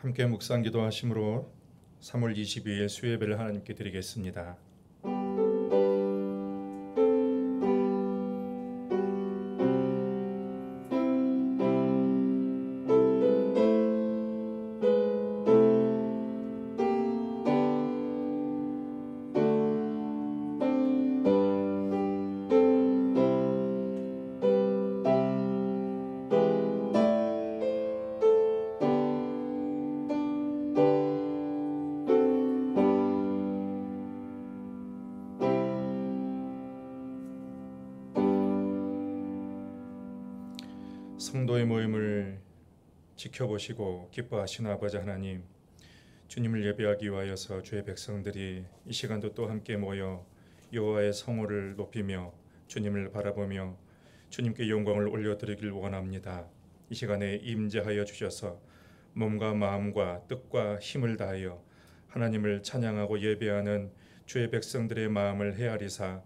함께 묵상 기도하심으로 3월 22일 수요예배를 하나님께 드리겠습니다. 성도의 모임을 지켜보시고 기뻐하시는 아버지 하나님, 주님을 예배하기 위하여서 주의 백성들이 이 시간도 또 함께 모여 여호와의 성호를 높이며 주님을 바라보며 주님께 영광을 올려드리길 원합니다. 이 시간에 임재하여 주셔서 몸과 마음과 뜻과 힘을 다하여 하나님을 찬양하고 예배하는 주의 백성들의 마음을 헤아리사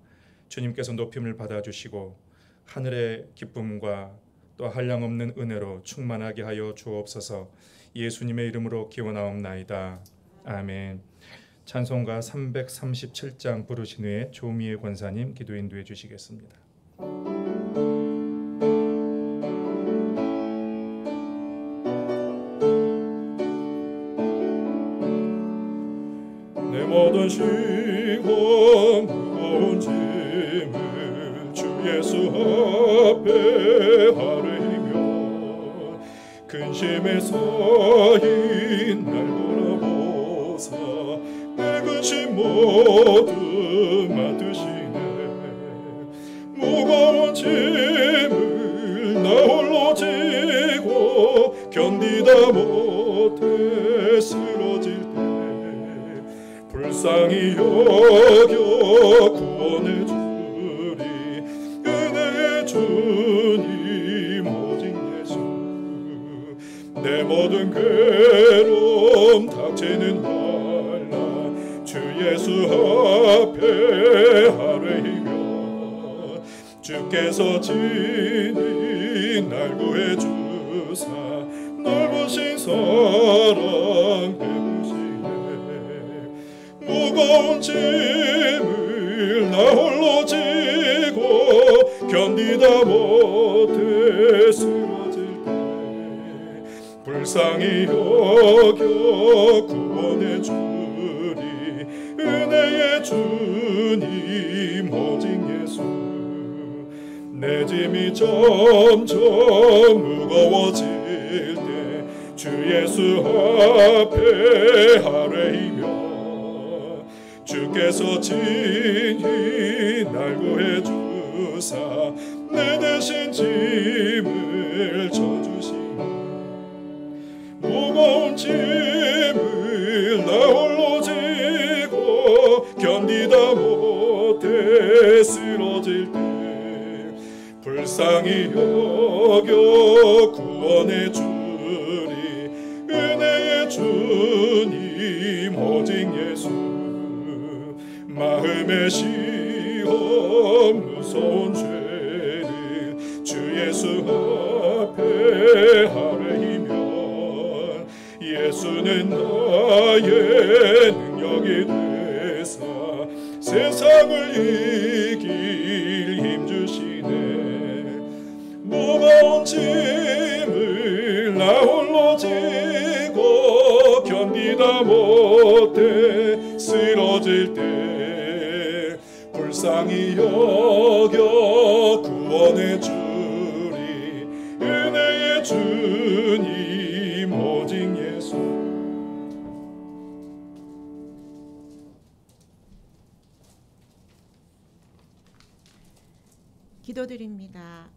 주님께서 높임을 받아주시고 하늘의 기쁨과 또 한량없는 은혜로 충만하게 하여 주옵소서. 예수님의 이름으로 기원하옵나이다. 아멘. 찬송가 337장 부르신 후에 조미애 권사님 기도 인도해 주시겠습니다. 내 모든 시험 무거운 짐을 주 예수 앞에 아뢰며 근심에 쌓인 날 돌아보사 내 근심 모두 맡으시네. 무거운 짐을 나 홀로 지고 견디다 못해 쓰러질 때 불쌍히 여겨 구원해 주리. 은혜의 주님 오직 예수. 내 모든 괴로움 닥치는 환난 주 예수 앞에 아뢰이며 주께서 친히 날 구해 주사 넓으신 사랑 베푸시네. 무거운 짐을 나 홀로 지고 견디다 못해 쓰러질 때 불쌍히 여겨 구원해 주리. 은혜의 주님 오직 예수. 내 짐이 점점 무거워질 때 주 예수 앞에 아뢰이며 주께서 친히 날 구해 주사 내 대신 짐을 져주시니. 무거운 짐을 나 홀로 지고 견디다 못해 쓰러질 때 불쌍히 여겨 구원해 주리. 은혜의 주님 오직 예수. 마음의 시험 무서운 죄를 주 예수 앞에 아뢰이면 예수는 나의 능력이 되사 세상을 이길 힘 주시네. 무거운 짐을 나 홀로 지고 견디다 못해 쓰러질 때 불쌍히 여겨 구원해 주리. 은혜의 주님 오직 예수. 기도드립니다.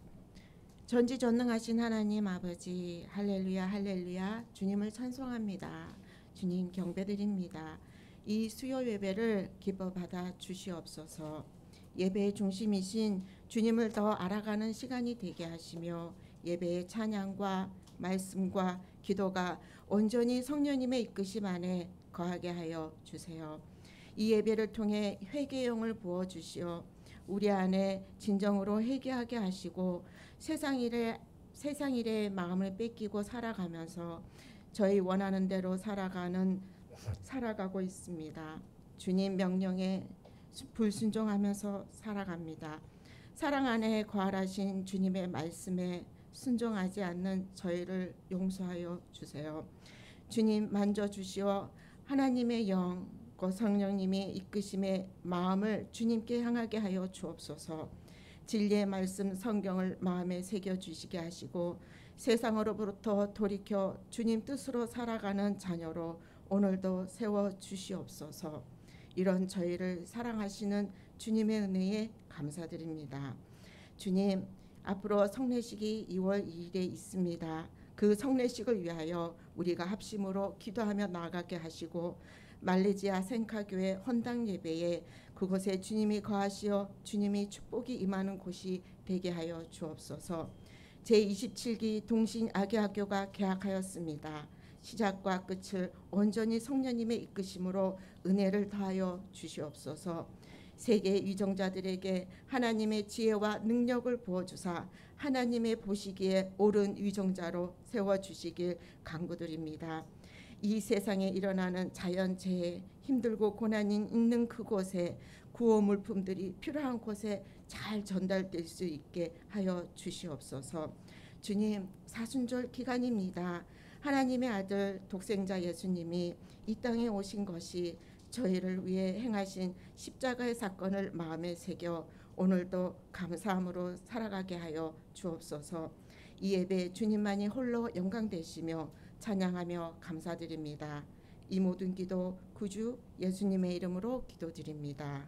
전지전능하신 하나님 아버지, 할렐루야 할렐루야. 주님을 찬송합니다. 주님 경배드립니다. 이 수요 예배를 기뻐 받아 주시옵소서. 예배의 중심이신 주님을 더 알아가는 시간이 되게 하시며 예배의 찬양과 말씀과 기도가 온전히 성령님의 이끄심 안에 거하게 하여 주세요. 이 예배를 통해 회개의 영을 부어 주시어 우리 안에 진정으로 회개하게 하시고 세상 일에 마음을 뺏기고 살아가면서 저희 원하는 대로 살아가고 있습니다. 주님 명령에 불순종하면서 살아갑니다. 사랑 안에 거하신 주님의 말씀에 순종하지 않는 저희를 용서하여 주세요. 주님 만져주시어 하나님의 영, 성령님이 이끄심의 마음을 주님께 향하게 하여 주옵소서. 진리의 말씀 성경을 마음에 새겨주시게 하시고 세상으로부터 돌이켜 주님 뜻으로 살아가는 자녀로 오늘도 세워주시옵소서. 이런 저희를 사랑하시는 주님의 은혜에 감사드립니다. 주님, 앞으로 성례식이 2월 2일에 있습니다. 그 성례식을 위하여 우리가 합심으로 기도하며 나아가게 하시고 말레이시아 생카교회 헌당 예배에 그곳에 주님이 거하시어 주님이 축복이 임하는 곳이 되게 하여 주옵소서. 제27기 동신아기학교가 개학하였습니다. 시작과 끝을 온전히 성령님의 이끄심으로 은혜를 더하여 주시옵소서. 세계 위정자들에게 하나님의 지혜와 능력을 부어주사 하나님의 보시기에 옳은 위정자로 세워주시길 간구드립니다. 이 세상에 일어나는 자연재해, 힘들고 고난이 있는 그곳에 구호 물품들이 필요한 곳에 잘 전달될 수 있게 하여 주시옵소서. 주님, 사순절 기간입니다. 하나님의 아들 독생자 예수님이 이 땅에 오신 것이 저희를 위해 행하신 십자가의 사건을 마음에 새겨 오늘도 감사함으로 살아가게 하여 주옵소서. 이 예배 주님만이 홀로 영광 되시며 찬양하며 감사드립니다. 이 모든 기도 구주 예수님의 이름으로 기도드립니다.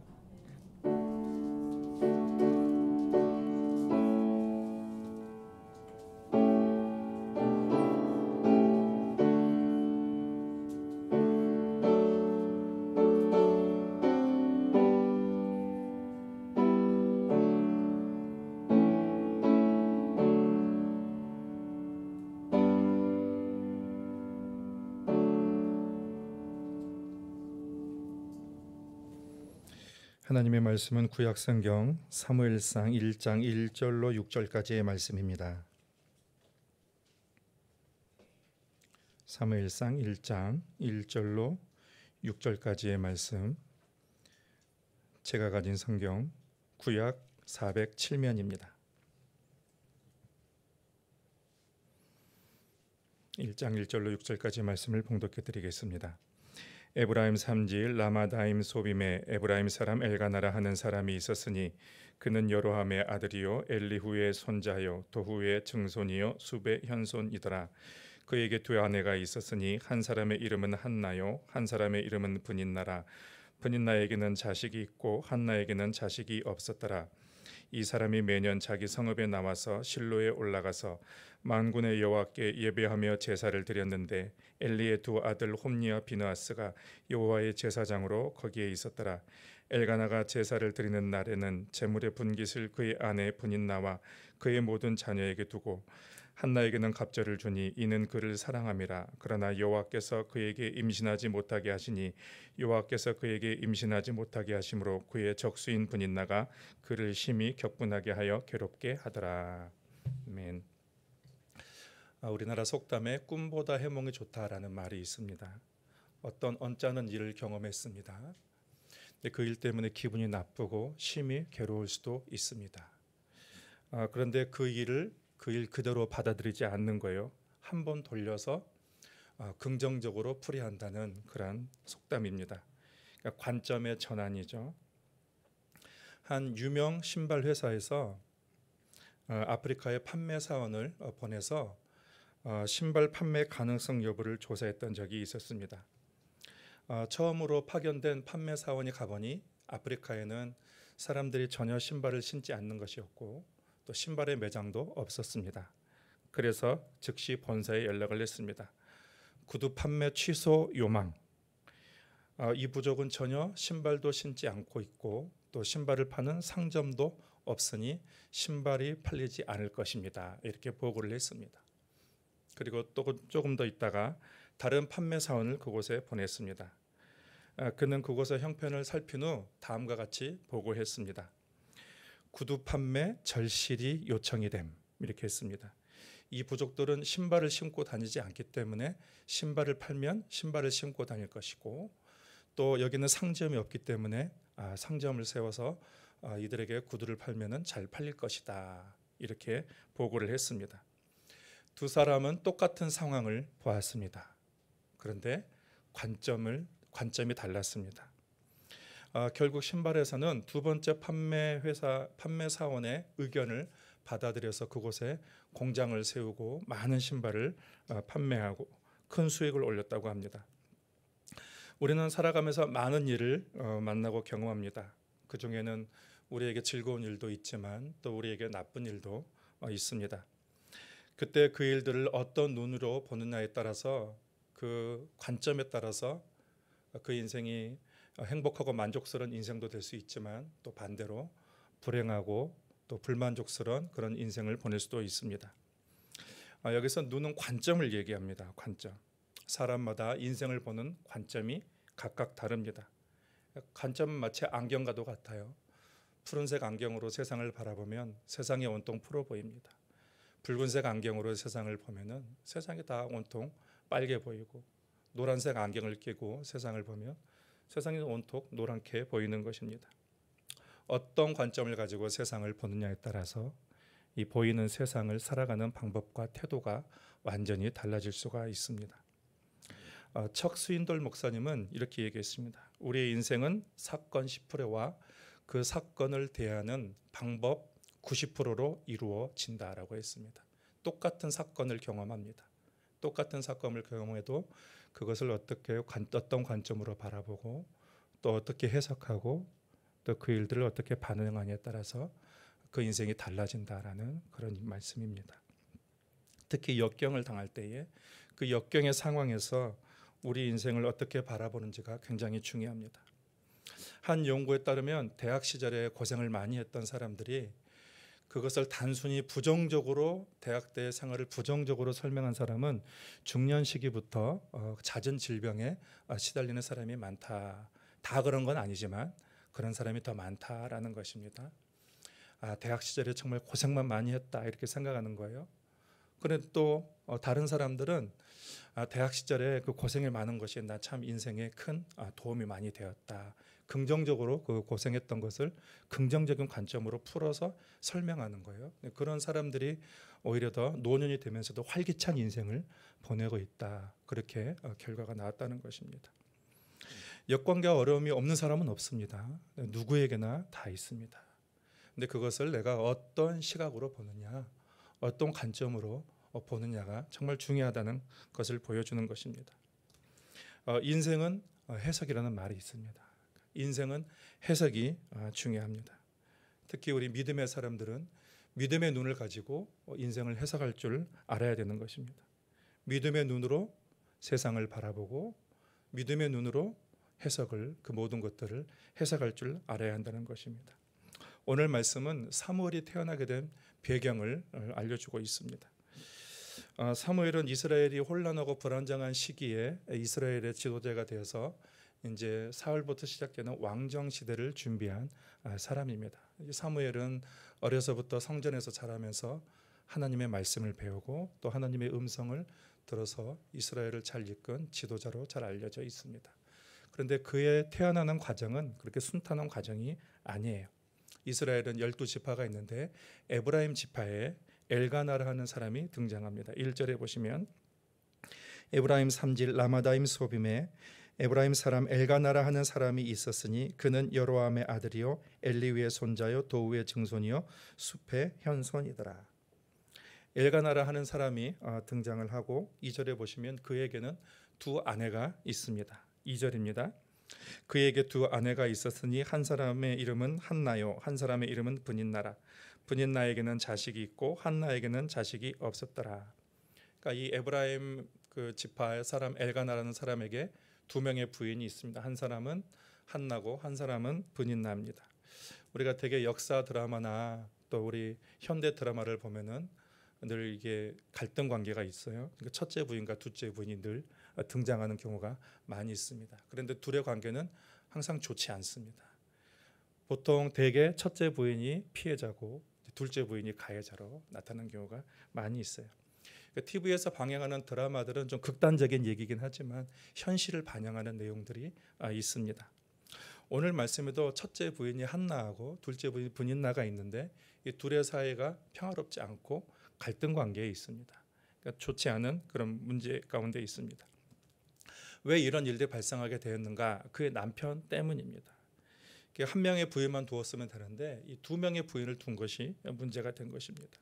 하나님의 말씀은 구약성경 사무엘상 1장 1절로 6절까지의 말씀입니다. 사무엘상 1장 1절로 6절까지의 말씀, 제가 가진 성경 구약 407면입니다. 1장 1절로 6절까지의 말씀을 봉독해 드리겠습니다. 에브라임 산지 라마다임 소빔에 에브라임 사람 엘가나라 하는 사람이 있었으니 그는 여로함의 아들이요 엘리후의 손자요 도후의 증손이요 숲의 현손이더라. 그에게 두 아내가 있었으니 한 사람의 이름은 한나요 한 사람의 이름은 브닌나라. 브닌나에게는 자식이 있고 한나에게는 자식이 없었더라. 이 사람이 매년 자기 성읍에 나와서 실로에 올라가서 만군의 여호와께 예배하며 제사를 드렸는데 엘리의 두 아들 홈니와 비느하스가 여호와의 제사장으로 거기에 있었더라. 엘가나가 제사를 드리는 날에는 제물의 분깃을 그의 아내 브닌나와 그의 모든 자녀에게 두고 한나에게는 갑절을 주니 이는 그를 사랑함이라. 그러나 여호와께서 그에게 임신하지 못하게 하시니 여호와께서 그에게 임신하지 못하게 하심으로 그의 적수인 브닌나가 그를 심히 격분하게 하여 괴롭게 하더라. 아멘. 우리나라 속담에 꿈보다 해몽이 좋다라는 말이 있습니다. 어떤 언짢은 일을 경험했습니다. 근데 그 일 때문에 기분이 나쁘고 심히 괴로울 수도 있습니다. 그런데 그 일 그대로 받아들이지 않는 거예요. 한번 돌려서 긍정적으로 풀이한다는 그런 속담입니다. 그러니까 관점의 전환이죠. 한 유명 신발 회사에서 아프리카에 판매 사원을 보내서 신발 판매 가능성 여부를 조사했던 적이 있었습니다. 처음으로 파견된 판매 사원이 가보니 아프리카에는 사람들이 전혀 신발을 신지 않는 것이었고 또 신발의 매장도 없었습니다. 그래서 즉시 본사에 연락을 했습니다. 구두 판매 취소 요망. 이 부족은 전혀 신발도 신지 않고 있고 또 신발을 파는 상점도 없으니 신발이 팔리지 않을 것입니다. 이렇게 보고를 했습니다. 그리고 또 조금 더 있다가 다른 판매 사원을 그곳에 보냈습니다. 그는 그곳의 형편을 살핀 후 다음과 같이 보고했습니다. 구두 판매 절실히 요청이 됨. 이렇게 했습니다. 이 부족들은 신발을 신고 다니지 않기 때문에 신발을 팔면 신발을 신고 다닐 것이고, 또 여기는 상점이 없기 때문에 상점을 세워서 이들에게 구두를 팔면은 잘 팔릴 것이다, 이렇게 보고를 했습니다. 두 사람은 똑같은 상황을 보았습니다. 그런데 관점이 달랐습니다. 결국 신발에서는 두 번째 판매 사원의 의견을 받아들여서 그곳에 공장을 세우고 많은 신발을 판매하고 큰 수익을 올렸다고 합니다. 우리는 살아가면서 많은 일을 만나고 경험합니다. 그 중에는 우리에게 즐거운 일도 있지만 또 우리에게 나쁜 일도 있습니다. 그때 그 일들을 어떤 눈으로 보느냐에 따라서, 그 관점에 따라서 그 인생이 행복하고 만족스러운 인생도 될 수 있지만 또 반대로 불행하고 또 불만족스러운 그런 인생을 보낼 수도 있습니다. 여기서 눈은 관점을 얘기합니다. 관점. 사람마다 인생을 보는 관점이 각각 다릅니다. 관점은 마치 안경과도 같아요. 푸른색 안경으로 세상을 바라보면 세상이 온통 푸르 보입니다. 붉은색 안경으로 세상을 보면은 세상이 다 온통 빨개 보이고, 노란색 안경을 끼고 세상을 보면 세상이 온통 노랗게 보이는 것입니다. 어떤 관점을 가지고 세상을 보느냐에 따라서 이 보이는 세상을 살아가는 방법과 태도가 완전히 달라질 수가 있습니다. 척 스윈돌 목사님은 이렇게 얘기했습니다. 우리의 인생은 사건 10%와 그 사건을 대하는 방법 90%로 이루어진다라고 했습니다. 똑같은 사건을 경험합니다. 똑같은 사건을 경험해도 그것을 어떤 관점으로 바라보고 또 어떻게 해석하고 또 그 일들을 어떻게 반응하냐에 따라서 그 인생이 달라진다라는 그런 말씀입니다. 특히 역경을 당할 때에 그 역경의 상황에서 우리 인생을 어떻게 바라보는지가 굉장히 중요합니다. 한 연구에 따르면 대학 시절에 고생을 많이 했던 사람들이 그것을 단순히 부정적으로, 대학 때 생활을 부정적으로 설명한 사람은 중년 시기부터 잦은 질병에 시달리는 사람이 많다. 다 그런 건 아니지만 그런 사람이 더 많다라는 것입니다. 대학 시절에 정말 고생만 많이 했다, 이렇게 생각하는 거예요. 그런데 또 다른 사람들은 대학 시절에 그 고생이 많은 것이 나 참 인생에 큰 도움이 많이 되었다. 긍정적으로 그 고생했던 것을 긍정적인 관점으로 풀어서 설명하는 거예요. 그런 사람들이 오히려 더 노년이 되면서도 활기찬 인생을 보내고 있다. 그렇게 결과가 나왔다는 것입니다. 역관과 어려움이 없는 사람은 없습니다. 누구에게나 다 있습니다. 근데 그것을 내가 어떤 시각으로 보느냐, 어떤 관점으로 보느냐가 정말 중요하다는 것을 보여주는 것입니다. 인생은 해석이라는 말이 있습니다. 인생은 해석이 중요합니다. 특히 우리 믿음의 사람들은 믿음의 눈을 가지고 인생을 해석할 줄 알아야 되는 것입니다. 믿음의 눈으로 세상을 바라보고 믿음의 눈으로 그 모든 것들을 해석할 줄 알아야 한다는 것입니다. 오늘 말씀은 사무엘이 태어나게 된 배경을 알려주고 있습니다. 사무엘은 이스라엘이 혼란하고 불안정한 시기에 이스라엘의 지도자가 되어서 이제 사울부터 시작되는 왕정 시대를 준비한 사람입니다. 사무엘은 어려서부터 성전에서 자라면서 하나님의 말씀을 배우고 또 하나님의 음성을 들어서 이스라엘을 잘 이끈 지도자로 잘 알려져 있습니다. 그런데 그의 태어나는 과정은 그렇게 순탄한 과정이 아니에요. 이스라엘은 12지파가 있는데 에브라임 지파에 엘가나라 하는 사람이 등장합니다. 1절에 보시면 에브라임 삼질 라마다임 소빔에 에브라임 사람 엘가나라 하는 사람이 있었으니 그는 여로함의 아들이요 엘리위의 손자요 도우의 증손이요 숲의 현손이더라. 엘가나라 하는 사람이 등장을 하고 2절에 보시면 그에게는 두 아내가 있습니다. 2절입니다. 그에게 두 아내가 있었으니 한 사람의 이름은 한나요 한 사람의 이름은 브닌나라. 브닌나에게는 자식이 있고 한나에게는 자식이 없었더라. 그러니까 이 에브라임 그 지파의 사람 엘가나라는 사람에게 두 명의 부인이 있습니다. 한 사람은 한나고 한 사람은 브닌나입니다. 우리가 되게 역사 드라마나 또 우리 현대 드라마를 보면은 늘 이게 갈등 관계가 있어요. 그러니까 첫째 부인과 둘째 부인이 늘 등장하는 경우가 많이 있습니다. 그런데 둘의 관계는 항상 좋지 않습니다. 보통 대개 첫째 부인이 피해자고 둘째 부인이 가해자로 나타난 경우가 많이 있어요. TV에서 방영하는 드라마들은 좀 극단적인 얘기긴 하지만 현실을 반영하는 내용들이 있습니다. 오늘 말씀에도 첫째 부인이 한나하고 둘째 부인 분인나가 있는데 이 둘의 사이가 평화롭지 않고 갈등 관계에 있습니다. 그러니까 좋지 않은 그런 문제 가운데 있습니다. 왜 이런 일들이 발생하게 되었는가? 그의 남편 때문입니다. 한 명의 부인만 두었으면 되는데 이 두 명의 부인을 둔 것이 문제가 된 것입니다.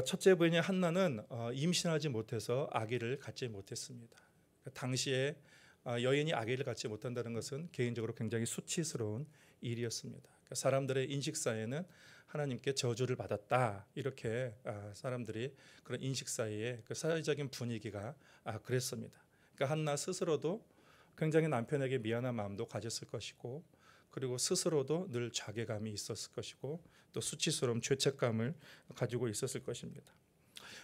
첫째 부인인 한나는 임신하지 못해서 아기를 갖지 못했습니다. 당시에 여인이 아기를 갖지 못한다는 것은 개인적으로 굉장히 수치스러운 일이었습니다. 사람들의 인식사에는 하나님께 저주를 받았다 이렇게 사람들이 그런 인식사에 그 사회적인 분위기가 그랬습니다. 그러니까 한나 스스로도 굉장히 남편에게 미안한 마음도 가졌을 것이고 그리고 스스로도 늘 자괴감이 있었을 것이고 또 수치스러운 죄책감을 가지고 있었을 것입니다.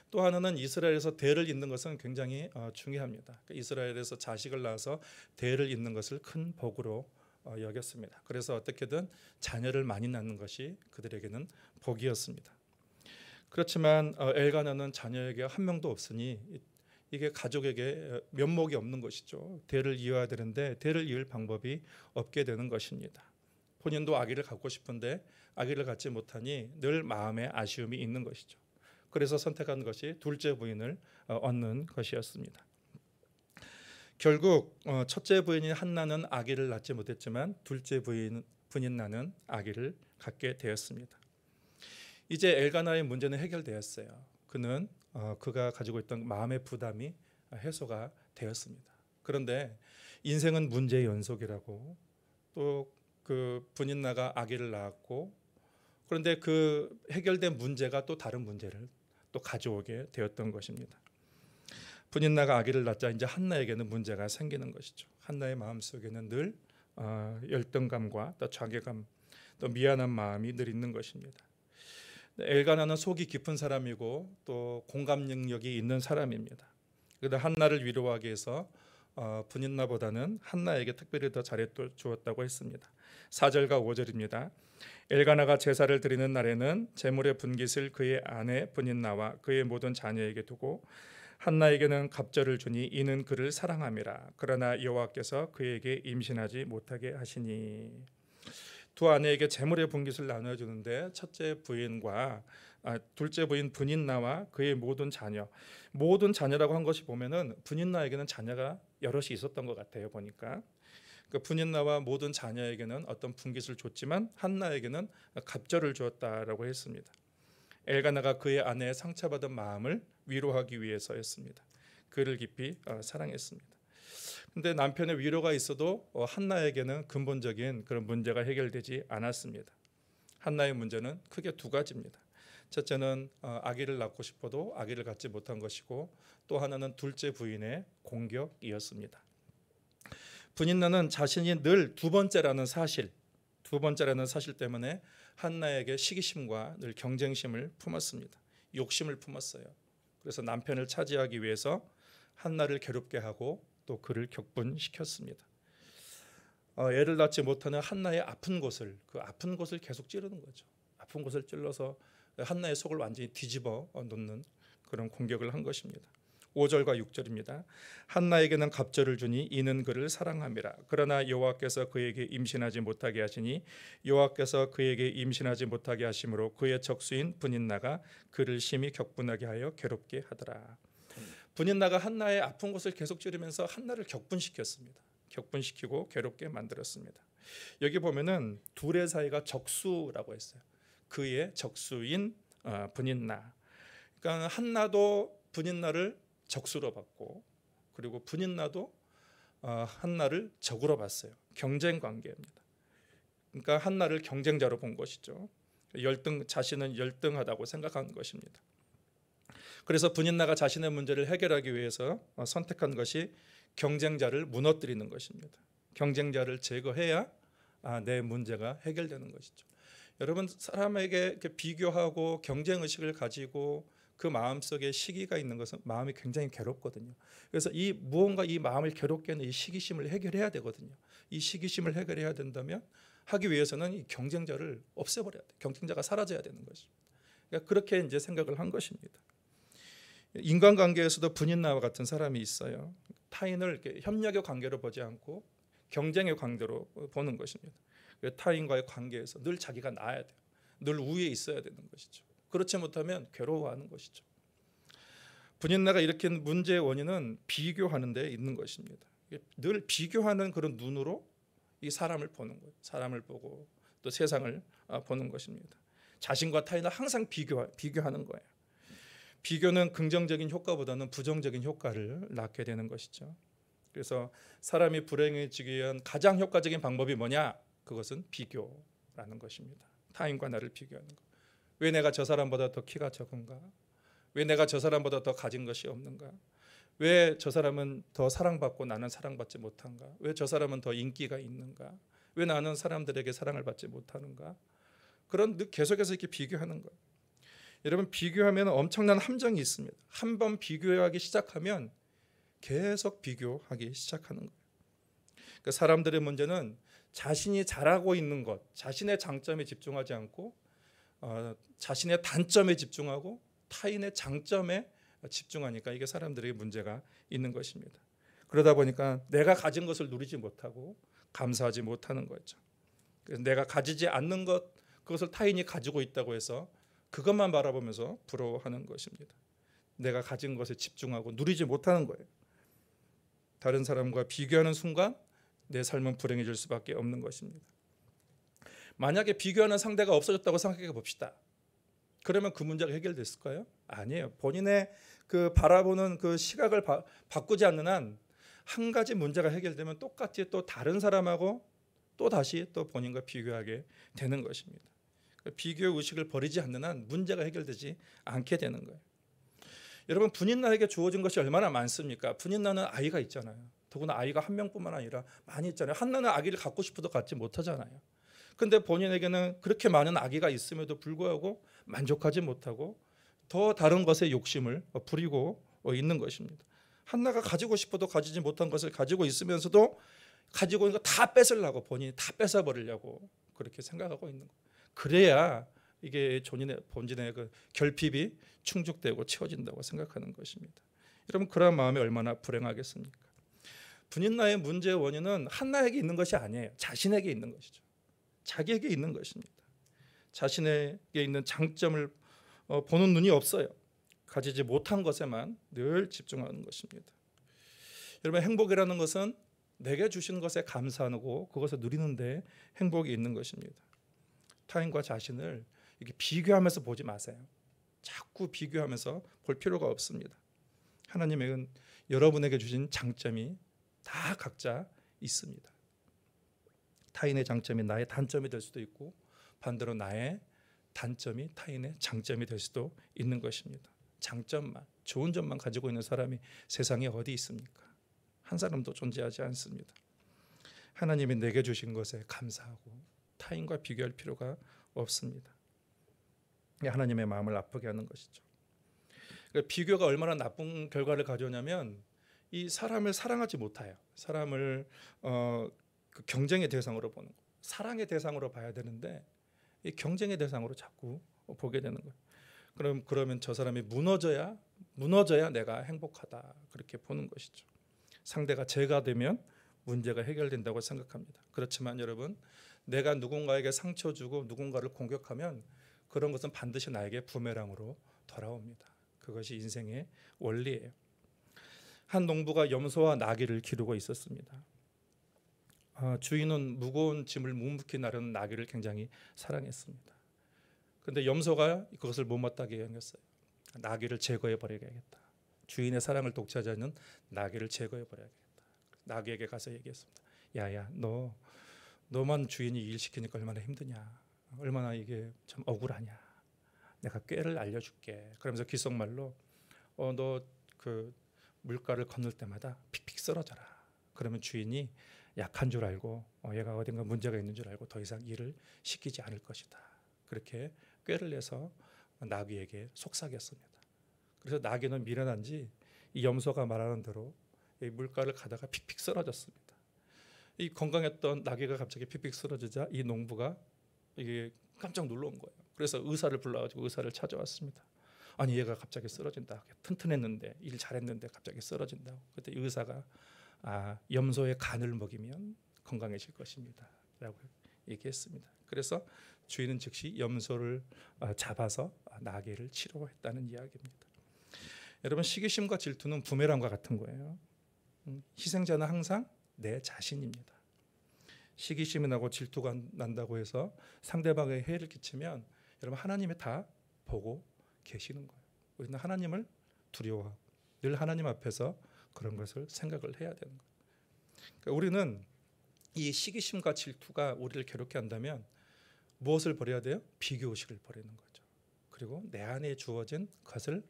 또 하나는 이스라엘에서 대를 잇는 것은 굉장히 중요합니다. 이스라엘에서 자식을 낳아서 대를 잇는 것을 큰 복으로 여겼습니다. 그래서 어떻게든 자녀를 많이 낳는 것이 그들에게는 복이었습니다. 그렇지만 엘가나는 자녀에게 한 명도 없으니 이게 가족에게 면목이 없는 것이죠. 대를 이어야 되는데 대를 이을 방법이 없게 되는 것입니다. 본인도 아기를 갖고 싶은데 아기를 갖지 못하니 늘 마음에 아쉬움이 있는 것이죠. 그래서 선택한 것이 둘째 부인을 얻는 것이었습니다. 결국 첫째 부인인 한나는 아기를 낳지 못했지만 둘째 분인나는 아기를 갖게 되었습니다. 이제 엘가나의 문제는 해결되었어요. 그는 그가 가지고 있던 마음의 부담이 해소가 되었습니다. 그런데 인생은 문제의 연속이라고 또 그 분인나가 아기를 낳았고 그런데 그 해결된 문제가 또 다른 문제를 또 가져오게 되었던 것입니다. 분인나가 아기를 낳자 이제 한나에게는 문제가 생기는 것이죠. 한나의 마음속에는 늘 열등감과 또 자괴감 또 미안한 마음이 늘 있는 것입니다. 엘가나는 속이 깊은 사람이고 또 공감 능력이 있는 사람입니다. 그런데 한나를 위로하기 위해서 분인나보다는 한나에게 특별히 더 잘해 주었다고 했습니다. 4절과 5절입니다. 엘가나가 제사를 드리는 날에는 제물의 분깃을 그의 아내 분인나와 그의 모든 자녀에게 두고 한나에게는 갑절을 주니 이는 그를 사랑함이라. 그러나 여호와께서 그에게 임신하지 못하게 하시니. 두 아내에게 제물의 분깃을 나눠주는데 첫째 부인과 둘째 부인 분인나와 그의 모든 자녀라고 한 것이 보면은 분인나에게는 자녀가 여럿이 있었던 것 같아요. 보니까 그 분인나와 모든 자녀에게는 어떤 분깃을 줬지만 한나에게는 갑절을 주었다라고 했습니다. 엘가나가 그의 아내의 상처받은 마음을 위로하기 위해서였습니다. 그를 깊이 사랑했습니다. 그런데 남편의 위로가 있어도 한나에게는 근본적인 그런 문제가 해결되지 않았습니다. 한나의 문제는 크게 두 가지입니다. 첫째는 아기를 낳고 싶어도 아기를 갖지 못한 것이고 또 하나는 둘째 부인의 공격이었습니다. 분인나는 자신이 늘 두 번째라는 사실 때문에 한나에게 시기심과 늘 경쟁심을 품었습니다. 욕심을 품었어요. 그래서 남편을 차지하기 위해서 한나를 괴롭게 하고 또 그를 격분시켰습니다. 애를 낳지 못하는 한나의 아픈 곳을 계속 찌르는 거죠. 아픈 곳을 찔러서 한나의 속을 완전히 뒤집어 놓는 그런 공격을 한 것입니다. 5절과 6절입니다. 한나에게는 갑절을 주니 이는 그를 사랑함이라. 그러나 여호와께서 그에게 임신하지 못하게 하시니 여호와께서 그에게 임신하지 못하게 하심으로 그의 적수인 분인나가 그를 심히 격분하게 하여 괴롭게 하더라. 분인나가 한나의 아픈 곳을 계속 찌르면서 한나를 격분시켰습니다. 격분시키고 괴롭게 만들었습니다. 여기 보면은 둘의 사이가 적수라고 했어요. 그의 적수인 분인나. 그러니까 한나도 분인나를 적수로 봤고 그리고 분인나도 한나를 적으로 봤어요. 경쟁 관계입니다. 그러니까 한나를 경쟁자로 본 것이죠. 자신은 열등하다고 생각한 것입니다. 그래서 분인나가 자신의 문제를 해결하기 위해서 선택한 것이 경쟁자를 무너뜨리는 것입니다. 경쟁자를 제거해야 내 문제가 해결되는 것이죠. 여러분 사람에게 이렇게 비교하고 경쟁의식을 가지고 그 마음속에 시기가 있는 것은 마음이 굉장히 괴롭거든요. 그래서 이 마음을 괴롭게 하는 이 시기심을 해결해야 되거든요. 이 시기심을 해결해야 된다면 하기 위해서는 이 경쟁자를 없애버려야 돼. 경쟁자가 사라져야 되는 것입니다. 그러니까 그렇게 이제 생각을 한 것입니다. 인간관계에서도 분인나와 같은 사람이 있어요. 타인을 이렇게 협력의 관계로 보지 않고 경쟁의 관계로 보는 것입니다. 타인과의 관계에서 늘 자기가 나아야 돼요. 늘 우위에 있어야 되는 것이죠. 그렇지 못하면 괴로워하는 것이죠. 분인나가 일으킨 문제의 원인은 비교하는 데 있는 것입니다. 늘 비교하는 그런 눈으로 이 사람을 보는 거예요. 사람을 보고 또 세상을 보는 것입니다. 자신과 타인을 항상 비교하는 거예요. 비교는 긍정적인 효과보다는 부정적인 효과를 낳게 되는 것이죠. 그래서 사람이 불행해지기 위한 가장 효과적인 방법이 뭐냐? 그것은 비교라는 것입니다. 타인과 나를 비교하는 것. 왜 내가 저 사람보다 더 키가 적은가? 왜 내가 저 사람보다 더 가진 것이 없는가? 왜 저 사람은 더 사랑받고 나는 사랑받지 못한가? 왜 저 사람은 더 인기가 있는가? 왜 나는 사람들에게 사랑을 받지 못하는가? 그런 계속해서 이렇게 비교하는 거예요. 여러분, 비교하면 엄청난 함정이 있습니다. 한 번 비교하기 시작하면 계속 비교하기 시작하는 거예요. 그러니까 사람들의 문제는 자신이 잘하고 있는 것, 자신의 장점에 집중하지 않고 자신의 단점에 집중하고 타인의 장점에 집중하니까 이게 사람들에게 문제가 있는 것입니다. 그러다 보니까 내가 가진 것을 누리지 못하고 감사하지 못하는 거죠. 그래서 내가 가지지 않는 것, 그것을 타인이 가지고 있다고 해서 그것만 바라보면서 부러워하는 것입니다. 내가 가진 것에 집중하고 누리지 못하는 거예요. 다른 사람과 비교하는 순간 내 삶은 불행해질 수밖에 없는 것입니다. 만약에 비교하는 상대가 없어졌다고 생각해 봅시다. 그러면 그 문제가 해결됐을까요? 아니에요. 본인의 그 바라보는 그 시각을 바꾸지 않는 한 한 가지 문제가 해결되면 똑같이 또 다른 사람하고 또 다시 또 본인과 비교하게 되는 것입니다. 비교 의식을 버리지 않는 한 문제가 해결되지 않게 되는 거예요. 여러분, 분인나에게 주어진 것이 얼마나 많습니까? 분인나는 아이가 있잖아요. 더구나 아이가 한 명뿐만 아니라 많이 있잖아요. 한나는 아기를 갖고 싶어도 갖지 못하잖아요. 근데 본인에게는 그렇게 많은 아기가 있음에도 불구하고 만족하지 못하고 더 다른 것에 욕심을 부리고 있는 것입니다. 한나가 가지고 싶어도 가지지 못한 것을 가지고 있으면서도 가지고 있는 거 다 뺏으려고, 본인이 다 뺏어버리려고 그렇게 생각하고 있는 거예요. 그래야 이게 본진의 그 결핍이 충족되고 채워진다고 생각하는 것입니다. 여러분, 그런 마음이 얼마나 불행하겠습니까? 분인나의 문제의 원인은 한나에게 있는 것이 아니에요. 자신에게 있는 것이죠. 자기에게 있는 것입니다. 자신에게 있는 장점을 보는 눈이 없어요. 가지지 못한 것에만 늘 집중하는 것입니다. 여러분, 행복이라는 것은 내게 주신 것에 감사하고 그것을 누리는데 행복이 있는 것입니다. 타인과 자신을 이렇게 비교하면서 보지 마세요. 자꾸 비교하면서 볼 필요가 없습니다. 하나님은 여러분에게 주신 장점이 다 각자 있습니다. 타인의 장점이 나의 단점이 될 수도 있고 반대로 나의 단점이 타인의 장점이 될 수도 있는 것입니다. 장점만, 좋은 점만 가지고 있는 사람이 세상에 어디 있습니까? 한 사람도 존재하지 않습니다. 하나님이 내게 주신 것에 감사하고 타인과 비교할 필요가 없습니다. 하나님의 마음을 아프게 하는 것이죠. 비교가 얼마나 나쁜 결과를 가져오냐면 이 사람을 사랑하지 못해요. 사람을 그 경쟁의 대상으로 보는 거, 사랑의 대상으로 봐야 되는데 이 경쟁의 대상으로 자꾸 보게 되는 거예요. 그러면 저 사람이 무너져야 내가 행복하다 그렇게 보는 것이죠. 상대가 제가 되면 문제가 해결된다고 생각합니다. 그렇지만 여러분, 내가 누군가에게 상처 주고 누군가를 공격하면 그런 것은 반드시 나에게 부메랑으로 돌아옵니다. 그것이 인생의 원리예요. 한 농부가 염소와 나귀를 기르고 있었습니다. 주인은 무거운 짐을 묵묵히 나르는 나귀를 굉장히 사랑했습니다. 그런데 염소가 그것을 못마땅하게 여겼어요. 나귀를 제거해 버려야겠다. 주인의 사랑을 독차지 않는 나귀를 제거해 버려야겠다. 나귀에게 가서 얘기했습니다. 야야, 너만 주인이 일 시키니까 얼마나 힘드냐, 얼마나 이게 참 억울하냐. 내가 꾀를 알려줄게. 그러면서 귓속말로 너 그 물가를 건널 때마다 픽픽 쓰러져라. 그러면 주인이 약한 줄 알고 얘가 어딘가 문제가 있는 줄 알고 더 이상 일을 시키지 않을 것이다. 그렇게 꾀를 내서 나귀에게 속삭였습니다. 그래서 나귀는 미련한지 이 염소가 말하는 대로 이 물가를 가다가 픽픽 쓰러졌습니다. 이 건강했던 나귀가 갑자기 픽픽 쓰러지자 이 농부가 이게 깜짝 놀란 거예요. 그래서 의사를 불러가지고 의사를 찾아왔습니다. 아니 얘가 갑자기 쓰러진다. 튼튼했는데 일 잘했는데 갑자기 쓰러진다고. 그때 의사가 염소의 간을 먹이면 건강해질 것입니다 라고 얘기했습니다. 그래서 주인은 즉시 염소를 잡아서 나귀를 치료했다는 이야기입니다. 여러분, 시기심과 질투는 부메랑과 같은 거예요. 희생자는 항상 내 자신입니다. 시기심이 나고 질투가 난다고 해서 상대방에게 해를 끼치면 여러분, 하나님이 다 보고 계시는 거예요. 우리는 하나님을 두려워하고 늘 하나님 앞에서 그런 것을 생각을 해야 되는 거예요. 그러니까 우리는 이 시기심과 질투가 우리를 괴롭게 한다면 무엇을 버려야 돼요? 비교의식을 버리는 거죠. 그리고 내 안에 주어진 것을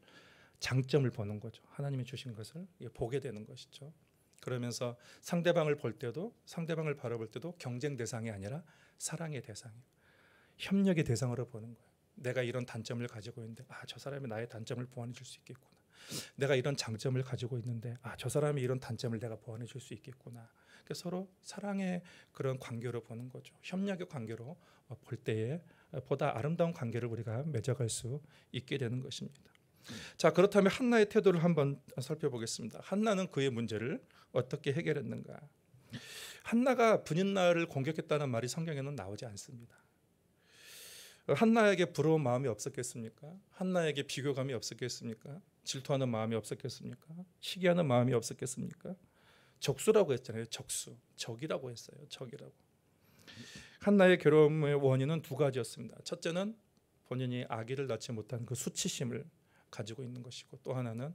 장점을 보는 거죠. 하나님이 주신 것을 보게 되는 것이죠. 그러면서 상대방을 볼 때도, 상대방을 바라볼 때도 경쟁 대상이 아니라 사랑의 대상이에요. 협력의 대상으로 보는 거예요. 내가 이런 단점을 가지고 있는데 저 사람이 나의 단점을 보완해 줄 수 있겠구나. 내가 이런 장점을 가지고 있는데 저 사람이 이런 단점을 내가 보완해 줄 수 있겠구나. 그러니까 서로 사랑의 그런 관계로 보는 거죠. 협력의 관계로 볼 때에 보다 아름다운 관계를 우리가 맺어갈 수 있게 되는 것입니다. 자, 그렇다면 한나의 태도를 한번 살펴보겠습니다. 한나는 그의 문제를 어떻게 해결했는가? 한나가 브닛나를 공격했다는 말이 성경에는 나오지 않습니다. 한나에게 부러운 마음이 없었겠습니까? 한나에게 비교감이 없었겠습니까? 질투하는 마음이 없었겠습니까? 시기하는 마음이 없었겠습니까? 적수라고 했잖아요. 적수, 적이라고 했어요. 적이라고. 한나의 괴로움의 원인은 두 가지였습니다. 첫째는 본인이 아기를 낳지 못한 그 수치심을 가지고 있는 것이고, 또 하나는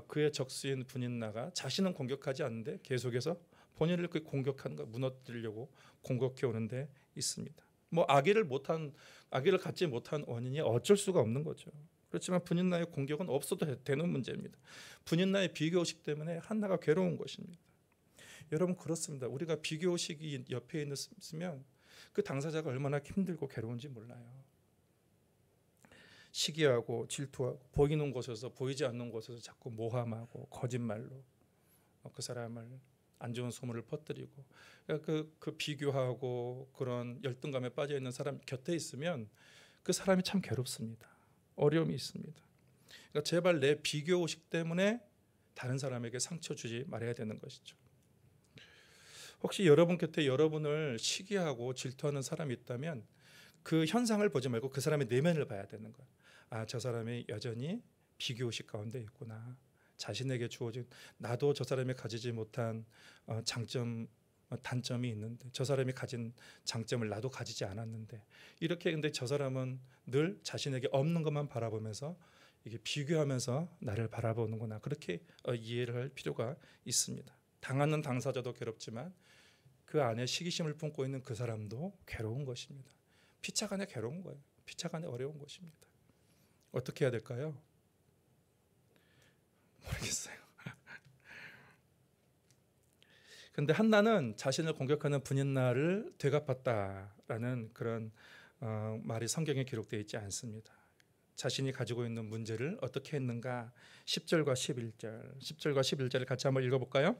그의 적수인 브닛나가 자신은 공격하지 않는데 계속해서 본인을 공격하는 거, 무너뜨리려고 공격해 오는데 있습니다. 아기를 갖지 못한 원인이 어쩔 수가 없는 거죠. 그렇지만 브닛나의 공격은 없어도 되는 문제입니다. 브닛나의 비교의식 때문에 한나가 괴로운 것입니다. 여러분, 그렇습니다. 우리가 비교의식이 옆에 있으면 그 당사자가 얼마나 힘들고 괴로운지 몰라요. 시기하고 질투하고 보이는 곳에서 보이지 않는 곳에서 자꾸 모함하고 거짓말로 그 사람을 안 좋은 소문을 퍼뜨리고, 그 비교하고 그런 열등감에 빠져 있는 사람 곁에 있으면 그 사람이 참 괴롭습니다. 어려움이 있습니다. 그러니까 제발 내 비교의식 때문에 다른 사람에게 상처 주지 말아야 되는 것이죠. 혹시 여러분 곁에 여러분을 시기하고 질투하는 사람이 있다면 그 현상을 보지 말고 그 사람의 내면을 봐야 되는 거예요. 저 사람이 여전히 비교의식 가운데 있구나. 자신에게 주어진, 나도 저 사람이 가지지 못한 장점, 단점이 있는데 저 사람이 가진 장점을 나도 가지지 않았는데, 이렇게 근데 저 사람은 늘 자신에게 없는 것만 바라보면서 이게 비교하면서 나를 바라보는구나. 그렇게 이해를 할 필요가 있습니다. 당하는 당사자도 괴롭지만 그 안에 시기심을 품고 있는 그 사람도 괴로운 것입니다. 피차간에 괴로운 거예요. 피차간에 어려운 것입니다. 어떻게 해야 될까요? 모르겠어요. 근데 한나는 자신을 공격하는 브닛나를 되갚았다라는 그런 말이 성경에 기록되어 있지 않습니다. 자신이 가지고 있는 문제를 어떻게 했는가? 10절과 11절을 같이 한번 읽어볼까요?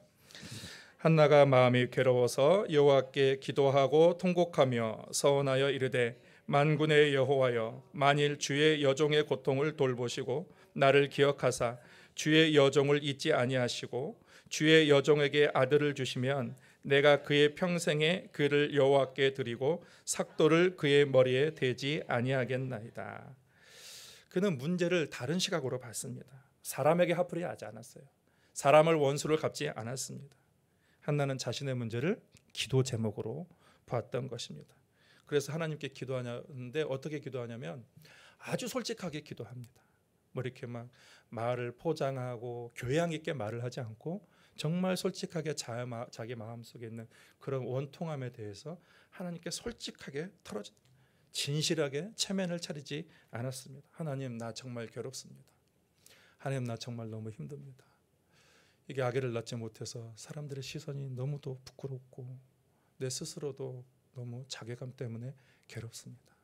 한나가 마음이 괴로워서 여호와께 기도하고 통곡하며 서원하여 이르되, 만군의 여호와여, 만일 주의 여종의 고통을 돌보시고 나를 기억하사 주의 여종을 잊지 아니하시고 주의 여종에게 아들을 주시면 내가 그의 평생에 그를 여호와께 드리고 삭도를 그의 머리에 대지 아니하겠나이다. 그는 문제를 다른 시각으로 봤습니다. 사람에게 화풀이 하지 않았어요. 사람을 원수를 갚지 않았습니다. 한나는 자신의 문제를 기도 제목으로 봤던 것입니다. 그래서 하나님께 기도하는데 어떻게 기도하냐면 아주 솔직하게 기도합니다. 이렇게 막 말을 포장하고 교양 있게 말을 하지 않고 정말 솔직하게 자기 마음속에 있는 그런 원통함에 대해서 하나님께 솔직하게 진실하게 체면을 차리지 않았습니다. 하나님, 나 정말 괴롭습니다. 하나님, 나 정말 너무 힘듭니다. 이게 아기를 낳지 못해서 사람들의 시선이 너무도 부끄럽고 내 스스로도 너무 자괴감 때문에 괴롭습니다.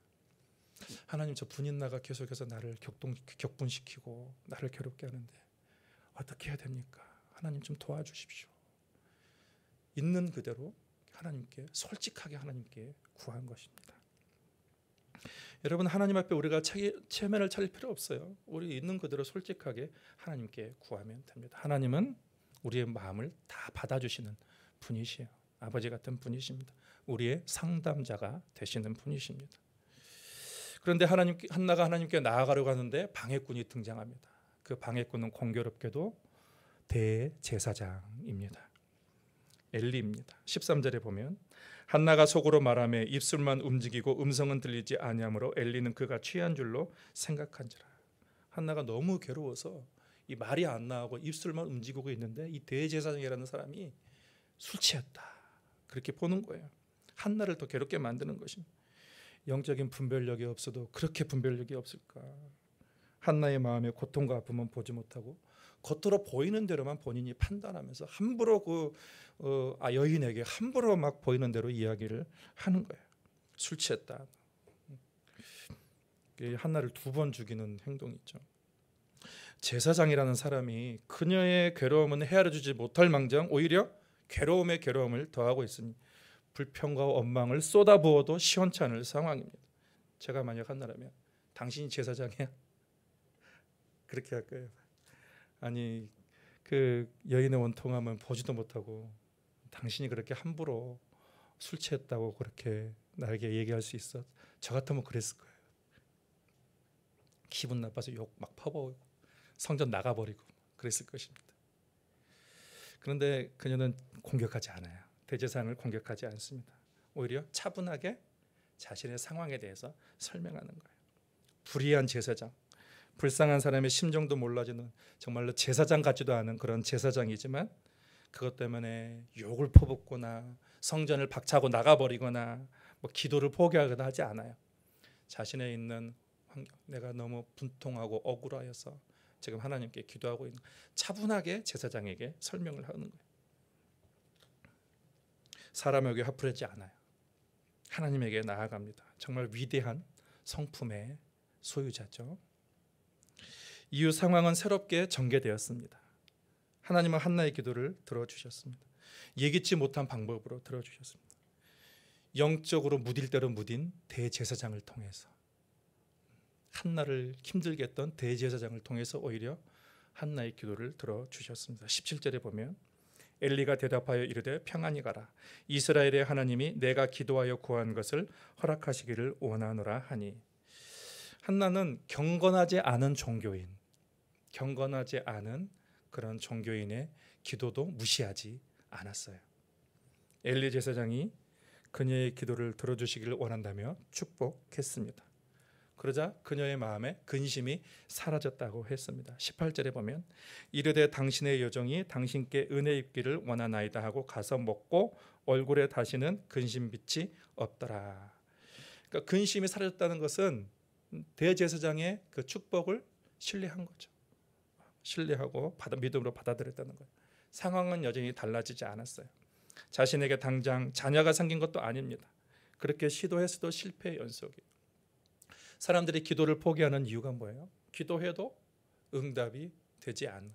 하나님, 저 브닛나가 계속해서 나를 격분시키고 나를 괴롭게 하는데 어떻게 해야 됩니까? 하나님 좀 도와주십시오. 있는 그대로 하나님께 솔직하게 하나님께 구한 것입니다. 여러분, 하나님 앞에 우리가 체면을 차릴 필요 없어요. 우리 있는 그대로 솔직하게 하나님께 구하면 됩니다. 하나님은 우리의 마음을 다 받아주시는 분이시에요. 아버지 같은 분이십니다. 우리의 상담자가 되시는 분이십니다. 그런데 한나가 하나님께 나아가려고 하는데 방해꾼이 등장합니다. 그 방해꾼은 공교롭게도 대제사장입니다. 엘리입니다. 13절에 보면 한나가 속으로 말하며 입술만 움직이고 음성은 들리지 아니하므로 엘리는 그가 취한 줄로 생각한지라. 한나가 너무 괴로워서 이 말이 안 나오고 입술만 움직이고 있는데 이 대제사장이라는 사람이 술 취했다, 그렇게 보는 거예요. 한나를 더 괴롭게 만드는 것입니다. 영적인 분별력이 없어도 그렇게 분별력이 없을까? 한나의 마음에 고통과 아픔은 보지 못하고 겉으로 보이는 대로만 본인이 판단하면서 함부로 여인에게 함부로 막 보이는 대로 이야기를 하는 거예요. 술 취했다. 한나를 2번 죽이는 행동이 있죠. 제사장이라는 사람이 그녀의 괴로움은 헤아려주지 못할 망정 오히려 괴로움에 괴로움을 더하고 있으니 불평과 원망을 쏟아부어도 시원치 않을 상황입니다. 제가 만약 한나라면 당신이 제사장이야? 그렇게 할 거예요. 아니, 그 여인의 원통함은 보지도 못하고 당신이 그렇게 함부로 술 취했다고 그렇게 나에게 얘기할 수 있어? 저 같으면 그랬을 거예요. 기분 나빠서 욕 막 퍼부고 성전 나가버리고 그랬을 것입니다. 그런데 그녀는 공격하지 않아요. 대제사장을 공격하지 않습니다. 오히려 차분하게 자신의 상황에 대해서 설명하는 거예요. 불의한 제사장, 불쌍한 사람의 심정도 몰라주는 정말로 제사장 같지도 않은 그런 제사장이지만 그것 때문에 욕을 퍼붓거나 성전을 박차고 나가버리거나 뭐 기도를 포기하거나 하지 않아요. 자신의 있는 환경, 내가 너무 분통하고 억울하여서 지금 하나님께 기도하고 있는, 차분하게 제사장에게 설명을 하는 거예요. 사람에게 화풀이하지 않아요. 하나님에게 나아갑니다. 정말 위대한 성품의 소유자죠. 이후 상황은 새롭게 전개되었습니다. 하나님은 한나의 기도를 들어주셨습니다. 예기치 못한 방법으로 들어주셨습니다. 영적으로 무딜 대로 무딘 대제사장을 통해서, 한나를 힘들게 했던 대제사장을 통해서 오히려 한나의 기도를 들어주셨습니다. 17절에 보면 엘리가 대답하여 이르되 평안히 가라. 이스라엘의 하나님이 내가 기도하여 구한 것을 허락하시기를 원하노라 하니. 한나는 경건하지 않은 종교인, 경건하지 않은 그런 종교인의 기도도 무시하지 않았어요. 엘리 제사장이 그녀의 기도를 들어주시기를 원한다며 축복했습니다. 그러자 그녀의 마음에 근심이 사라졌다고 했습니다. 18절에 보면 이르되 당신의 여종이 당신께 은혜 입기를 원하나이다 하고 가서 먹고 얼굴에 다시는 근심빛이 없더라. 그러니까 근심이 사라졌다는 것은 대제사장의 그 축복을 신뢰한 거죠. 신뢰하고 믿음으로 받아들였다는 거예요. 상황은 여전히 달라지지 않았어요. 자신에게 당장 자녀가 생긴 것도 아닙니다. 그렇게 시도했어도 실패의 연속이에요. 사람들이 기도를 포기하는 이유가 뭐예요? 기도해도 응답이 되지 않는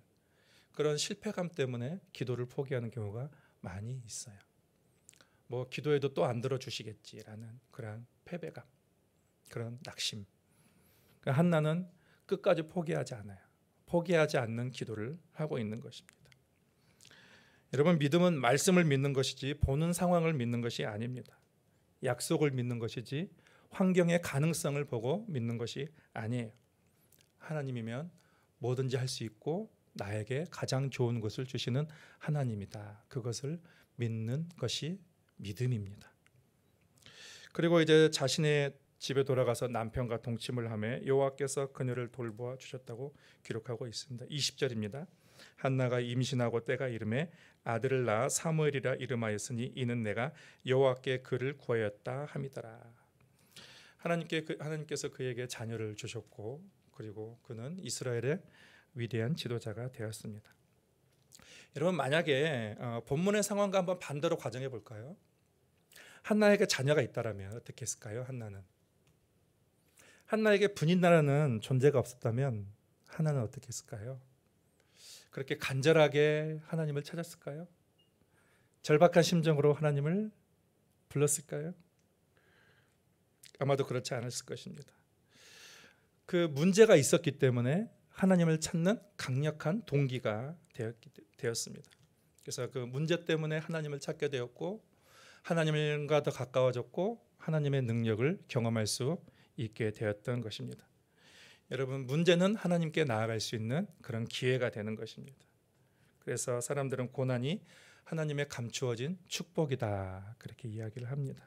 그런 실패감 때문에 기도를 포기하는 경우가 많이 있어요. 뭐 기도해도 또 안 들어주시겠지라는 그런 패배감, 그런 낙심. 그러니까 한나는 끝까지 포기하지 않아요. 포기하지 않는 기도를 하고 있는 것입니다. 여러분, 믿음은 말씀을 믿는 것이지 보는 상황을 믿는 것이 아닙니다. 약속을 믿는 것이지 환경의 가능성을 보고 믿는 것이 아니에요. 하나님이면 뭐든지 할 수 있고 나에게 가장 좋은 것을 주시는 하나님이다. 그것을 믿는 것이 믿음입니다. 그리고 이제 자신의 집에 돌아가서 남편과 동침을 하며 여호와께서 그녀를 돌보아 주셨다고 기록하고 있습니다. 20절입니다. 한나가 임신하고 때가 이르매 아들을 낳아 사무엘이라 이름하였으니 이는 내가 여호와께 그를 구하였다 함이더라. 하나님께서 그에게 자녀를 주셨고 그리고 그는 이스라엘의 위대한 지도자가 되었습니다. 여러분, 만약에 본문의 상황과 한번 반대로 가정해 볼까요? 한나에게 자녀가 있다라면 어떻게 했을까요? 한나에게 분인나라는 존재가 없었다면 한나는 어떻게 했을까요? 그렇게 간절하게 하나님을 찾았을까요? 절박한 심정으로 하나님을 불렀을까요? 아마도 그렇지 않았을 것입니다. 그 문제가 있었기 때문에 하나님을 찾는 강력한 동기가 되었습니다. 그래서 그 문제 때문에 하나님을 찾게 되었고 하나님과 더 가까워졌고 하나님의 능력을 경험할 수 있게 되었던 것입니다. 여러분, 문제는 하나님께 나아갈 수 있는 그런 기회가 되는 것입니다. 그래서 사람들은 고난이 하나님의 감추어진 축복이다 그렇게 이야기를 합니다.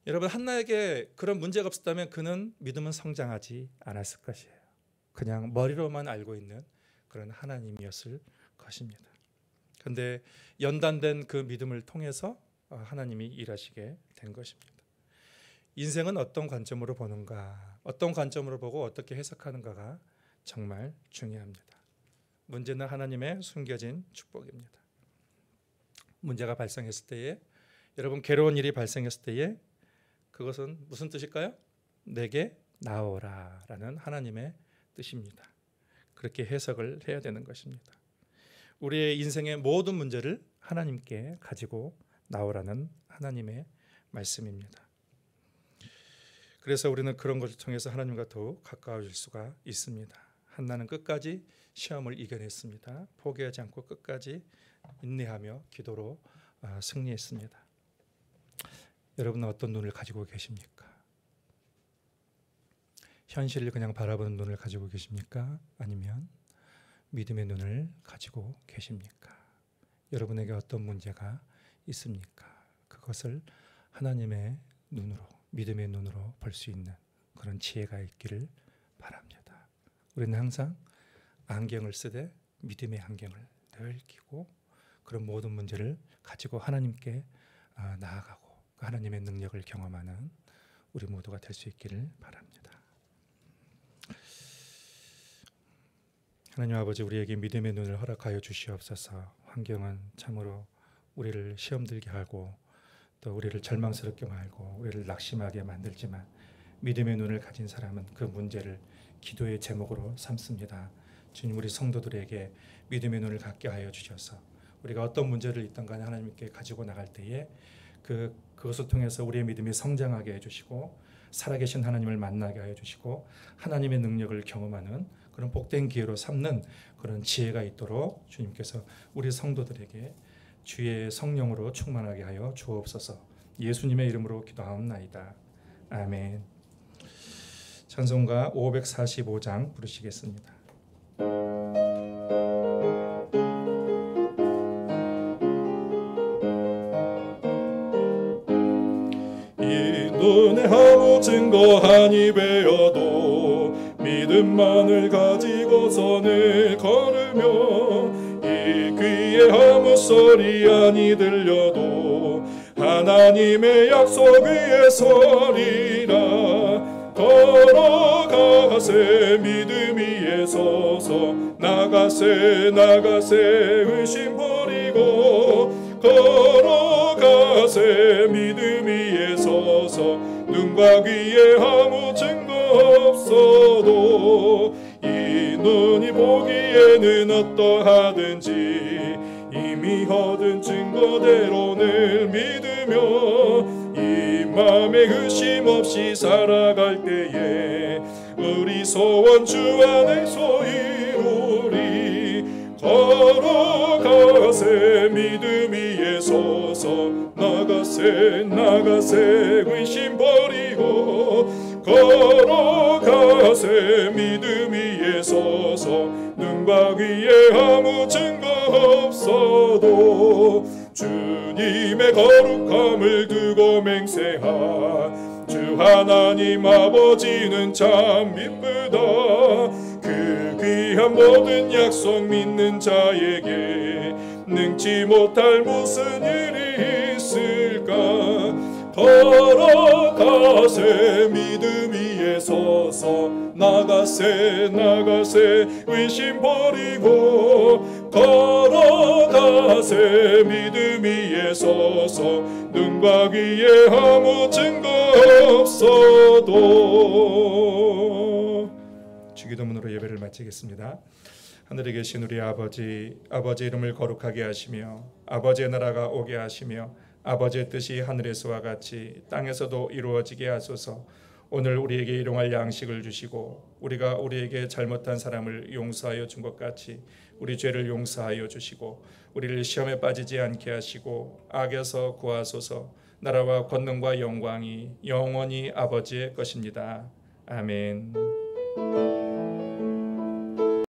여러분, 한나에게 그런 문제가 없었다면 그는 믿음은 성장하지 않았을 것이에요. 그냥 머리로만 알고 있는 그런 하나님이었을 것입니다. 그런데 연단된 그 믿음을 통해서 하나님이 일하시게 된 것입니다. 인생은 어떤 관점으로 보는가, 어떤 관점으로 보고 어떻게 해석하는가가 정말 중요합니다. 문제는 하나님의 숨겨진 축복입니다. 문제가 발생했을 때에, 여러분 괴로운 일이 발생했을 때에 그것은 무슨 뜻일까요? 내게 나오라 라는 하나님의 뜻입니다. 그렇게 해석을 해야 되는 것입니다. 우리의 인생의 모든 문제를 하나님께 가지고 나오라는 하나님의 말씀입니다. 그래서 우리는 그런 것을 통해서 하나님과 더욱 가까워질 수가 있습니다. 한나는 끝까지 시험을 이겨냈습니다. 포기하지 않고 끝까지 인내하며 기도로 승리했습니다. 여러분은 어떤 눈을 가지고 계십니까? 현실을 그냥 바라보는 눈을 가지고 계십니까? 아니면 믿음의 눈을 가지고 계십니까? 여러분에게 어떤 문제가 있습니까? 그것을 하나님의 눈으로, 믿음의 눈으로 볼 수 있는 그런 지혜가 있기를 바랍니다. 우리는 항상 안경을 쓰되 믿음의 안경을 늘 끼고 그런 모든 문제를 가지고 하나님께 나아가고 하나님의 능력을 경험하는 우리 모두가 될 수 있기를 바랍니다. 하나님 아버지, 우리에게 믿음의 눈을 허락하여 주시옵소서. 환경은 참으로 우리를 시험 들게 하고 또 우리를 절망스럽게 말고 우리를 낙심하게 만들지만 믿음의 눈을 가진 사람은 그 문제를 기도의 제목으로 삼습니다. 주님, 우리 성도들에게 믿음의 눈을 갖게 하여 주셔서 우리가 어떤 문제를 있든 간에 하나님께 가지고 나갈 때에 그것을 통해서 우리의 믿음이 성장하게 해주시고 살아계신 하나님을 만나게 하여 주시고 하나님의 능력을 경험하는 그런 복된 기회로 삼는 그런 지혜가 있도록 주님께서 우리 성도들에게 주의 성령으로 충만하게 하여 주옵소서. 예수님의 이름으로 기도하옵나이다. 아멘. 찬송가 545장 부르시겠습니다. 눈에 아무 증거 아니 베어도 믿음만을 가지고선을 걸으며 이 귀에 아무 소리 아니 들려도 하나님의 약속 위에 서리라. 걸어가세 믿음 위에 서서 나가세 의심 버리고 걸어가세 믿음 위에 서서 눈과 귀에 아무 증거 없어도 이 눈이 보기에는 어떠하든지 이미 얻은 증거대로 늘 믿으며 이 맘에 의심 없이 살아갈 때에 우리 소원 주 안에서 이루리. 걸어가세 믿음 위에 서서 나가세 의심 버리고 걸어가세 믿음 위에 서서 눈과 귀에 아무 증거 없어도 주님의 거룩함을 두고 맹세하. 주 하나님 아버지는 참 이쁘다. 그 귀한 모든 약속 믿는 자에게 능치 못할 무슨 일이 있을까. 걸어가세 믿음 위에 서서 나가세 의심 버리고 걸어가세 믿음 위에 서서 눈과 귀에 아무 증거 없어도. 주기도문으로 예배를 마치겠습니다. 하늘에 계신 우리 아버지 이름을 거룩하게 하시며 아버지의 나라가 오게 하시며 아버지의 뜻이 하늘에서와 같이 땅에서도 이루어지게 하소서. 오늘 우리에게 일용할 양식을 주시고 우리가 우리에게 잘못한 사람을 용서하여 준 것 같이 우리 죄를 용서하여 주시고 우리를 시험에 빠지지 않게 하시고 악에서 구하소서. 나라와 권능과 영광이 영원히 아버지의 것입니다. 아멘.